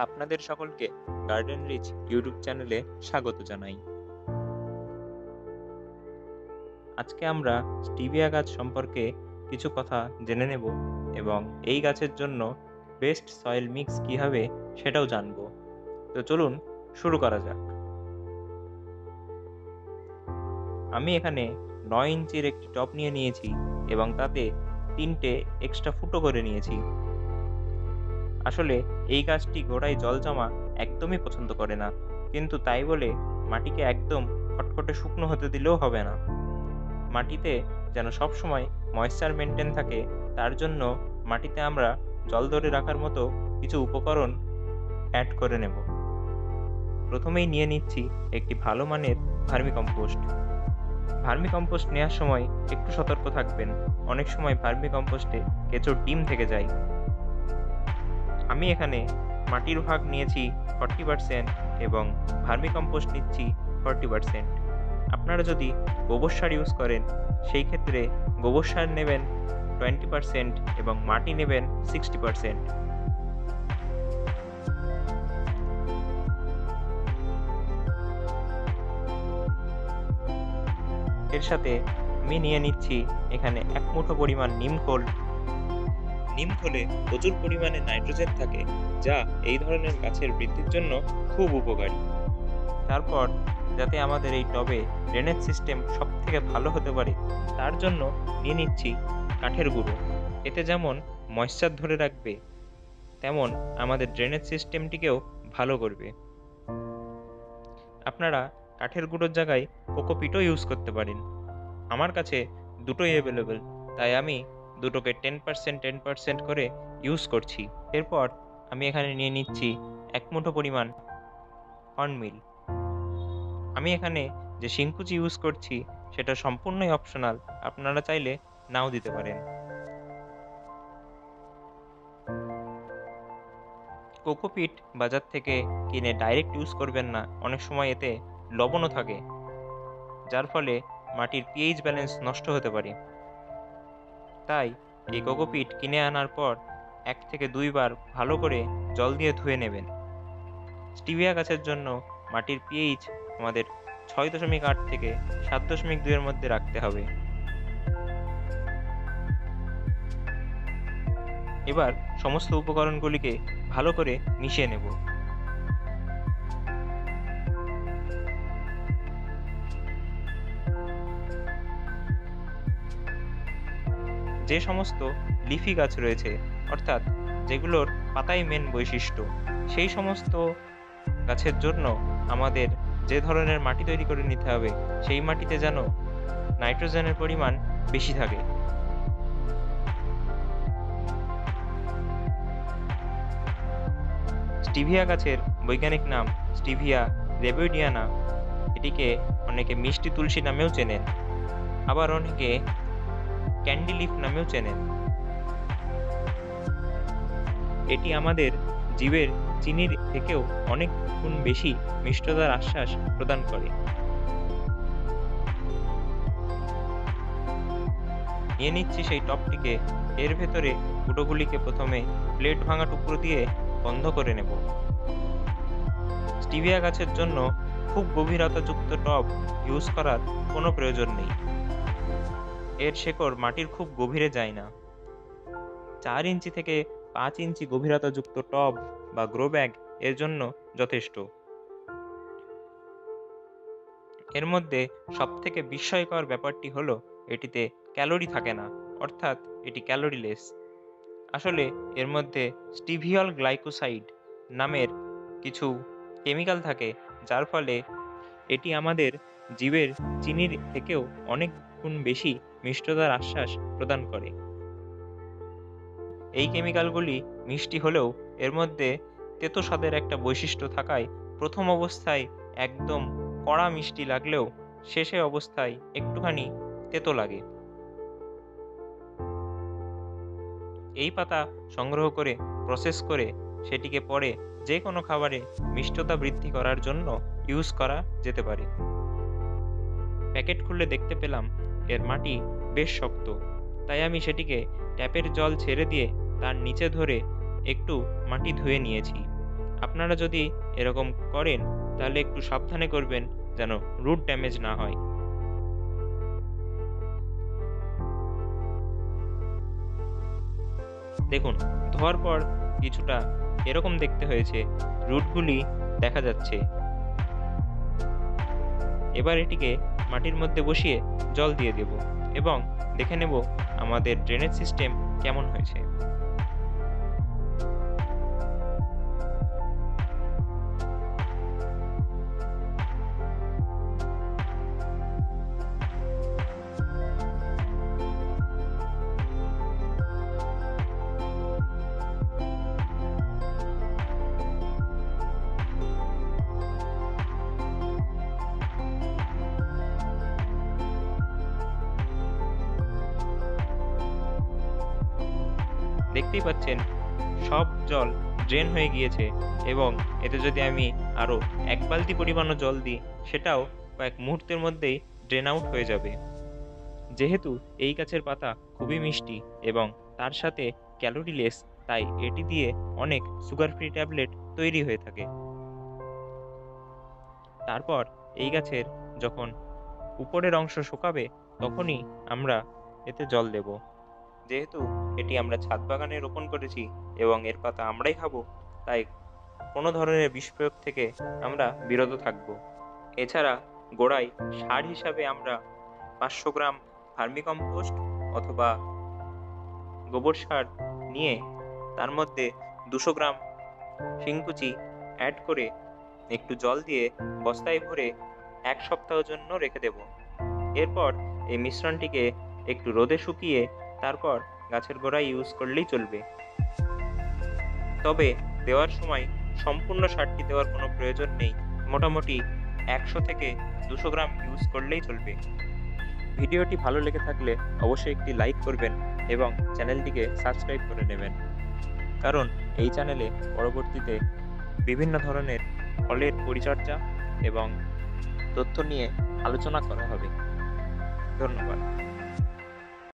আপনাদের সকলকে garden rich YouTube চ্যানেলে স্বাগত জানাই। আজকে আমরা স্টিভিয়া গাছ সম্পর্কে কিছু কথা জেনে নেব এবং এই গাছের জন্য বেস্ট সয়েল মিক্স কী হবে সেটাও জানব। তো চলুন শুরু করা যাক। আমি এখানে 9 ইঞ্চির একটি টব নিয়ে নিয়েছি এবং তাতে 3টে এক্সট্রা ফুটো করে নিয়েছি। আসলে এই গাছটি গোড়ায় জল জমা একদমই পছন্দ করে না, কিন্তু তাই বলে মাটিকে একদম খটখটে শুকনো হতে দিলেও হবে না। মাটিতে যেন সবসময় ময়েশ্চার মেনটেন থাকে, তার জন্য মাটিতে আমরা জল ধরে রাখার মতো কিছু উপকরণ অ্যাড করে নেব। প্রথমেই নিয়ে নিচ্ছি একটি ভালো মানের ভার্মিকম্পোস্ট। ভার্মিকম্পোস্ট নেওয়ার সময় একটু সতর্ক থাকবেন, অনেক সময় ভার্মিকম্পোস্টে কেঁচোর ডিম থেকে যায়। আমি এখানে মাটির ভাগ নিয়েছি 40% এবং ভার্মিকম্পোস্ট নিচ্ছি 40%। আপনারা যদি গোবর সার ইউজ করেন সেই ক্ষেত্রে গোবর সার নেবেন 20% এবং মাটি নেবেন 60%। এর সাথে আমি নিয়ে নিচ্ছি এখানে 1 মুঠো পরিমাণ নিমখোল। নিমখোলে প্রচুর পরিমাণে নাইট্রোজেন থাকে, যা এই ধরনের গাছের বৃদ্ধির জন্য খুব উপকারী। তারপর যাতে আমাদের এই টবে ড্রেনেজ সিস্টেম সবথেকে ভালো হতে পারে, তার জন্য নিয়ে নিচ্ছি কাঠের গুঁড়ো। এতে যেমন ময়েশ্চার ধরে রাখবে, তেমন আমাদের ড্রেনেজ সিস্টেমটিকেও ভালো করবে। আপনারা কাঠের গুঁড়োর জায়গায় কোকোপিটও ইউজ করতে পারেন। আমার কাছে দুটোই অ্যাভেলেবেল, তাই আমি দুটোকে 10% করে ইউজ করছি। এরপর আমি এখানে নিয়ে নিচ্ছি 1 মুঠো পরিমাণ কর্নমিল। আমি এখানে যে শিংকুচি ইউজ করছি সেটা সম্পূর্ণই অপশনাল, আপনারা চাইলে নাও দিতে পারেন। কোকোপিট বাজার থেকে কিনে ডাইরেক্ট ইউজ করবেন না, অনেক সময় এতে লবণও থাকে, যার ফলে মাটির পিএইচ ব্যালেন্স নষ্ট হতে পারে। তাই এই কোকোপিট কিনে আনার পর 1 থেকে 2 বার ভালো করে জল দিয়ে ধুয়ে নেবেন। স্টিভিয়া গাছের জন্য মাটির পিএইচ আমাদের 6.8 থেকে 7.2 এর মধ্যে রাখতে হবে। এবার সমস্ত উপকরণগুলিকে ভালো করে মিশিয়ে নেব। যে সমস্ত লিফি গাছ রয়েছে, অর্থাৎ যেগুলোর পাতাই মেন বৈশিষ্ট্য, সেই সমস্ত গাছের জন্য আমাদের যে ধরনের মাটি তৈরি করে নিতে হবে, সেই মাটিতে যেন নাইট্রোজেনের পরিমাণ বেশি থাকে। স্টিভিয়া গাছের বৈজ্ঞানিক নাম স্টিভিয়া রেবুইডিয়ানা। এটিকে অনেকে মিষ্টি তুলসী নামেও চেনেন, আবার অনেকে ক্যান্ডি লিফ নামেও চেনেন। এটি আমাদের জীবের চিনির থেকেও অনেক গুণ বেশি মিষ্টতার আশ্বাস প্রদান করে। নিয়ে নিচ্ছি সেই টবটিকে, এর ভেতরে ফুটোগুলিকে প্রথমে প্লেট ভাঙা টুকরো দিয়ে বন্ধ করে নেব। স্টিভিয়া গাছের জন্য খুব গভীরতাযুক্ত টব ইউজ করার কোনো প্রয়োজন নেই, এর শেকড় মাটির খুব গভীরে যায় না। 4 ইঞ্চি থেকে 5 ইঞ্চি গভীরতাযুক্ত টব বা গ্রো ব্যাগ এর জন্য যথেষ্ট। এর মধ্যে সবথেকে বিস্ময়কর ব্যাপারটি হলো এটিতে ক্যালোরি থাকে না, অর্থাৎ এটি ক্যালোরিলেস। আসলে এর মধ্যে স্টিভিয়ল গ্লাইকোসাইড নামের কিছু কেমিক্যাল থাকে, যার ফলে এটি আমাদের জীবের চিনির থেকেও অনেক গুণ বেশি মিষ্টতার আশ্বাস প্রদান করে। এই কেমিক্যালগুলি মিষ্টি হলেও এর মধ্যে তেতো স্বাদের একটা বৈশিষ্ট্য থাকায় প্রথম অবস্থায় একদম কড়া মিষ্টি লাগলেও শেষে অবস্থায় একটুখানি তেতো লাগে। এই পাতা সংগ্রহ করে প্রসেস করে সেটিকে পরে যে কোনো খাবারে মিষ্টতা বৃদ্ধি করার জন্য ইউজ করা যেতে পারে। প্যাকেট খুলে দেখতে পেলাম এর মাটি বেশ শক্ত, তাই আমি সেটিকে ট্যাপের জল ছেড়ে দিয়ে তার নিচে ধরে একটু মাটি ধুয়ে নিয়েছি। আপনারা যদি এরকম করেন তাহলে একটু সাবধানে করবেন যেন রুট ড্যামেজ না হয়। দেখুন, ধোয়ার পর কিছুটা এরকম দেখতে হয়েছে, রুটগুলি দেখা যাচ্ছে। এবার এটিকে মাটির মধ্যে বসিয়ে জল দিয়ে দেব এবং দেখে নেব আমাদের ড্রেনেজ সিস্টেম কেমন হয়েছে। দেখতেই পাচ্ছেন সব জল ড্রেন হয়ে গিয়েছে এবং এতে যদি আমি আরও ১ বালতি পরিমাণও জল দিই সেটাও কয়েক মুহূর্তের মধ্যেই ড্রেন আউট হয়ে যাবে। যেহেতু এই গাছের পাতা খুবই মিষ্টি এবং তার সাথে ক্যালোরিলেস, তাই এটি দিয়ে অনেক সুগার ফ্রি ট্যাবলেট তৈরি হয়ে থাকে। তারপর এই গাছের যখন উপরের অংশ শুকাবে তখনই আমরা এতে জল দেব। যেহেতু এটি আমরা ছাদ বাগানে রোপণ করেছি এবং এর পাতা আমরাই খাবো, তাই কোনো ধরনের বিষ প্রয়োগ থেকে আমরা বিরত থাকব। এছাড়া গোড়ায় সার হিসাবে আমরা ৫০০ গ্রাম ভার্মিকম্পোস্ট অথবা গোবর সার নিয়ে তার মধ্যে ২০০ গ্রাম শিংকুচি অ্যাড করে একটু জল দিয়ে বস্তায় ভরে ১ সপ্তাহের জন্য রেখে দেব। এরপর এই মিশ্রণটিকে একটু রোদে শুকিয়ে তারপর গাছের গোড়ায় ইউজ করলেই চলবে। তবে দেওয়ার সময় সম্পূর্ণ সারটি দেওয়ার কোনো প্রয়োজন নেই, মোটামুটি ১০০ থেকে ২০০ গ্রাম ইউজ করলেই চলবে। ভিডিওটি ভালো লেগে থাকলে অবশ্যই একটি লাইক করবেন এবং চ্যানেলটিকে সাবস্ক্রাইব করে নেবেন, কারণ এই চ্যানেলে পরবর্তীতে বিভিন্ন ধরনের ফলের পরিচর্যা এবং তথ্য নিয়ে আলোচনা করা হবে। ধন্যবাদ।